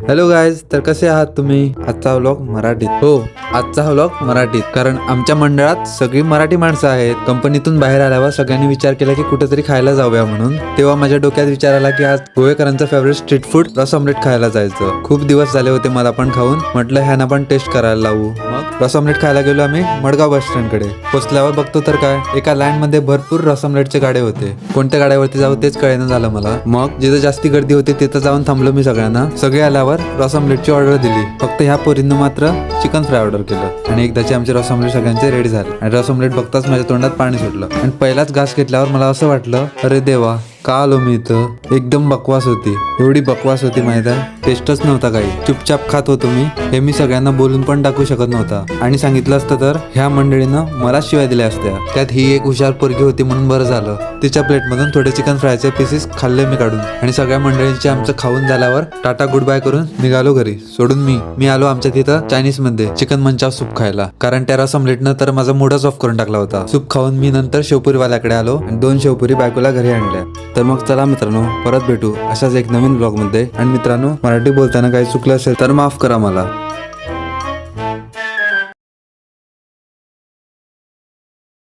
Hello guys, तर कसे आहात तुम्ही? आजचा व्लॉग मराठीत. हो, आजचा व्लॉग मराठीत, कारण आमच्या मंडळात सगळी मराठी माणसं आहेत. कंपनीतून बाहेर आल्यावर सगळ्यांनी विचार केला की कुठेतरी खायला जाऊया म्हणून. तेव्हा माझ्या डोक्यात विचार आला की आज गोवेकरांचा फेवरेट स्ट्रीट फूड रस ऑमलेट खायला जायचं. खूप दिवस झाले होते मला पण खाऊन. म्हटलं ह्यांना पण टेस्ट करायला लावू. मग रस ऑमलेट खायला गेलो आम्ही मडगाव बस स्टँड कडे. पोचल्यावर बघतो तर काय, एका लँड मध्ये भरपूर रस ऑमलेटचे गाडे होते. कोणत्या गाड्यावरती जाऊ तेच कळेना झालं मला. मग जिथं जास्ती गर्दी होती तिथं जाऊन थांबलो मी सगळ्यांना. सगळे आल्यावर रस ऑमलेटची ऑर्डर दिली. फक्त ह्या पोरींना मात्र चिकन फ्राय ऑर्डर केलं. आणि एकदाचे आमचे रस ऑमलेट सगळ्यांचे रेडी झाले. आणि रस ऑमलेट बघताच माझ्या तोंडात पाणी सुटलं. आणि पहिलाच घास घेतल्यावर मला असं वाटलं, अरे देवा, का आलो मी इथं? एकदम बकवास होती. एवढी बकवास होती माहिती आहे, टेस्टच नव्हता काही. चुपचाप खात होतो मी. हे मी सगळ्यांना बोलून पण टाकू शकत नव्हता. आणि सांगितलं असतं तर ह्या मंडळीनं मला शिवाय दिल्या असत्या. त्यात ही एक हुशार पोरगी होती म्हणून बरं झालं. तिच्या प्लेटमधून थोडे चिकन फ्रायचे पीसेस खाल्ले मी काढून. आणि सगळ्या मंडळींचे आमचं खाऊन झाल्यावर टाटा गुड बाय करून निघालो घरी. सोडून मी आलो आमच्या तिथं चायनीज मध्ये चिकन मंचाव सूप खायला. कारण त्या रस ऑमलेटनं तर माझा मूडच ऑफ करून टाकला होता. सूप खाऊन मी नंतर शेवपुरीवाल्याकडे आलो आणि 2 शेवपुरी बायकोला घरी आणल्या. तर मग चला मित्रांनो, परत भेटू अशाच एक नवीन ब्लॉग मध्ये. आणि मित्रांनो, मराठी बोलताना काही चुकलं असेल तर माफ करा मला.